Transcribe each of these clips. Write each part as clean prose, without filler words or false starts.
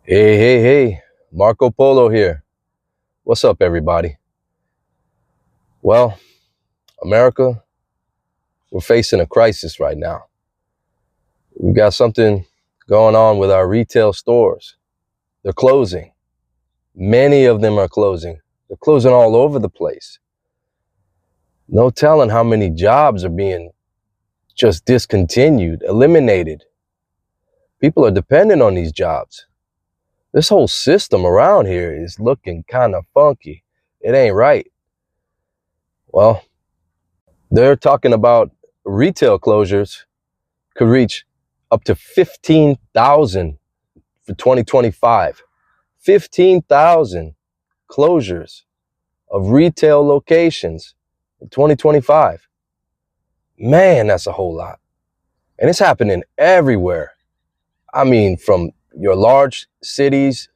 Hey, Marco Polo here. What's up, everybody? Well, America, we're facing a crisis right now. We've got something going on with our retail stores. They're closing. Many of them are closing. They're closing all over the place. No telling how many jobs are being just discontinued, eliminated. People are dependent on these jobs. This whole system around here is looking kind of funky. It ain't right. Well, they're talking about retail closures could reach up to 15,000 for 2025. 15,000 closures of retail locations in 2025. Man, that's a whole lot. And it's happening everywhere. I mean, from your large cities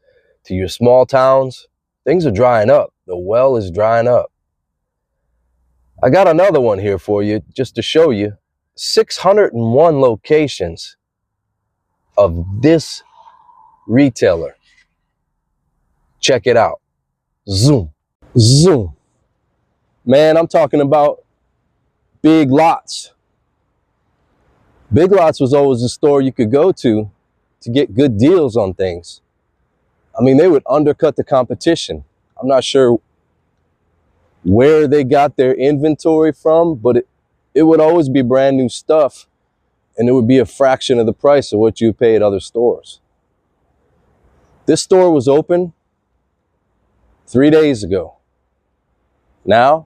to your small towns, things are drying up. The well is drying up. I got another one here for you just to show you. 601 locations of this retailer. Check it out. Zoom. Zoom. Man, I'm talking about Big Lots. Big Lots was always a store you could go to get good deals on things. I mean, they would undercut the competition. I'm not sure where they got their inventory from, but it would always be brand new stuff, and it would be a fraction of the price of what you pay at other stores. This store was open 3 days ago. Now,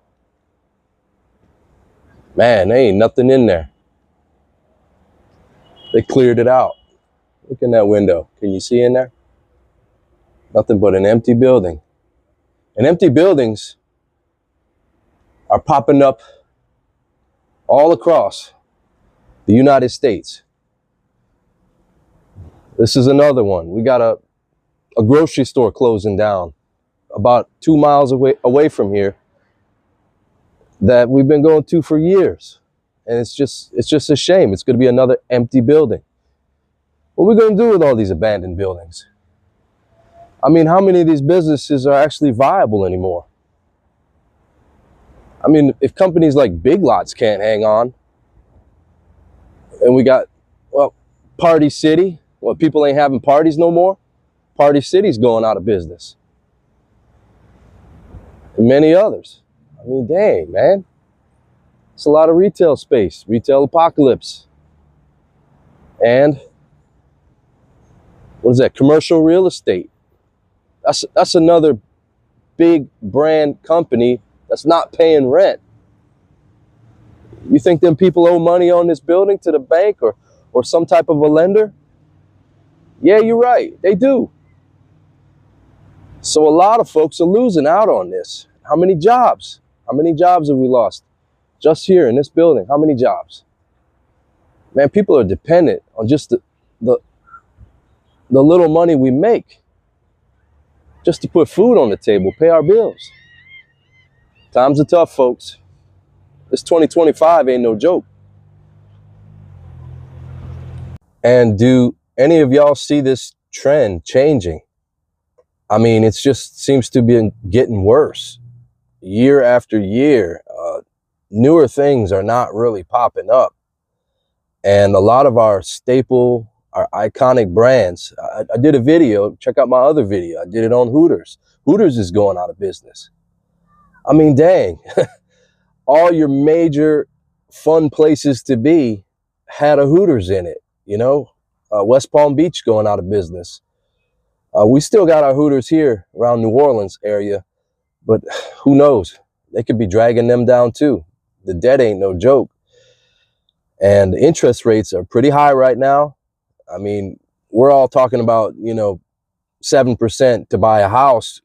man, there ain't nothing in there. They cleared it out. Look in that window. Can you see in there? Nothing but an empty building. And empty buildings are popping up all across the United States. This is another one. We got a grocery store closing down about 2 miles away from here that we've been going to for years. And it's just a shame. It's going to be another empty building. What are we going to do with all these abandoned buildings? I mean, how many of these businesses are actually viable anymore? I mean, if companies like Big Lots can't hang on, and we got, well, Party City, well, people ain't having parties no more. Party City's going out of business. And many others. I mean, dang, man. It's a lot of retail space, retail apocalypse. And what is that? Commercial real estate. That's another big brand company that's not paying rent. You think them people owe money on this building to the bank or some type of a lender? Yeah, you're right. They do. So a lot of folks are losing out on this. How many jobs? How many jobs have we lost? Just here in this building, how many jobs? Man, people are dependent on just the little money we make just to put food on the table, pay our bills. Times are tough, folks. This 2025 ain't no joke. And do any of y'all see this trend changing? I mean, it just seems to be getting worse year after year. Newer things are not really popping up. And a lot of our staple, our iconic brands, I did a video, check out my other video. I did it on Hooters. Hooters is going out of business. I mean, dang, all your major fun places to be had a Hooters in it, you know? West Palm Beach going out of business. We still got our Hooters here around New Orleans area, but who knows? They could be dragging them down too. The debt ain't no joke. And the interest rates are pretty high right now. I mean, we're all talking about, 7% to buy a house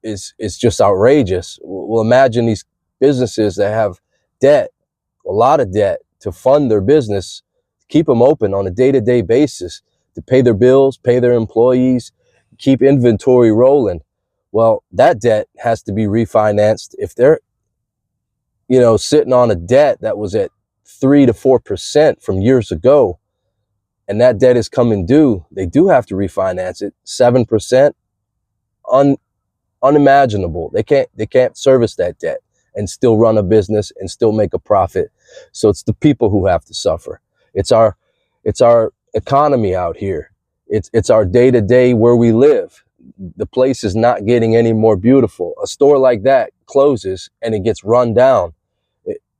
is just outrageous. Well, imagine these businesses that have debt, a lot of debt to fund their business, keep them open on a day-to-day basis, to pay their bills, pay their employees, keep inventory rolling. Well, that debt has to be refinanced. If they're, sitting on a debt that was at 3 to 4% from years ago, and that debt is coming due, they do have to refinance it. 7%, unimaginable. They can't service that debt and still run a business and still make a profit. So it's the people who have to suffer. It's our economy out here. It's our day-to-day where we live. The place is not getting any more beautiful. A store like that closes and it gets run down.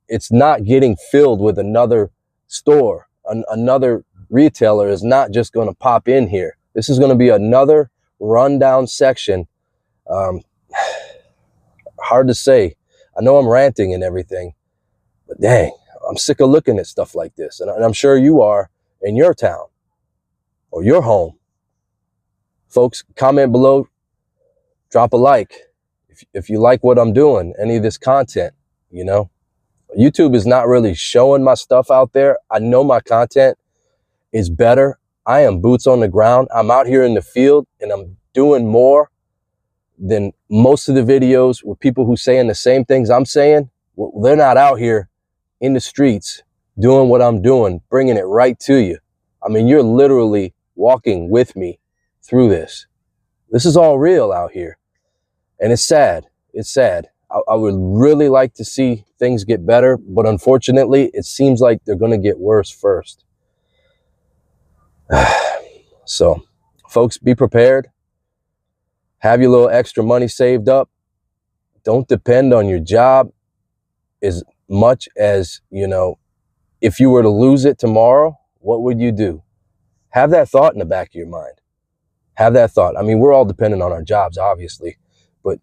It's not getting filled with another store. Another retailer is not just going to pop in here. This is going to be another rundown section. Hard to say. I know I'm ranting and everything, but dang, I'm sick of looking at stuff like this. And I'm sure you are in your town or your home. Folks, comment below, drop a like if you like what I'm doing, any of this content. You know, YouTube is not really showing my stuff out there. I know my content is better. I am boots on the ground. I'm out here in the field and I'm doing more than most of the videos with people who saying the same things I'm saying. Well, they're not out here in the streets doing what I'm doing, bringing it right to you. I mean, you're literally walking with me through this. This is all real out here. And it's sad. It's sad. I would really like to see things get better, but unfortunately, it seems like they're going to get worse first. So, folks, be prepared. Have your little extra money saved up. Don't depend on your job as much as, you know, if you were to lose it tomorrow, what would you do? Have that thought in the back of your mind. Have that thought. I mean, we're all dependent on our jobs, obviously, but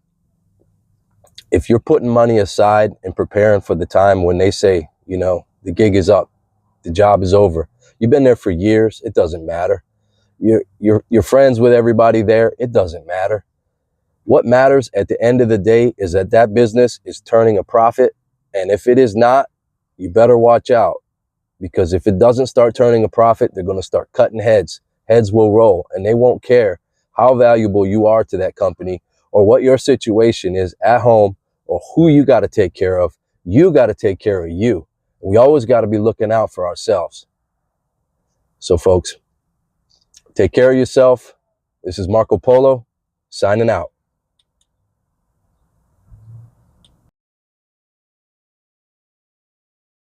if you're putting money aside and preparing for the time when they say, you know, the gig is up, the job is over, you've been there for years, it doesn't matter. You're friends with everybody there, it doesn't matter. What matters at the end of the day is that that business is turning a profit. And if it is not, you better watch out, because if it doesn't start turning a profit, they're going to start cutting heads. Heads will roll, and they won't care how valuable you are to that company or what your situation is at home or who you got to take care of. You got to take care of you. We always got to be looking out for ourselves. So folks, take care of yourself. This is Marco Polo signing out.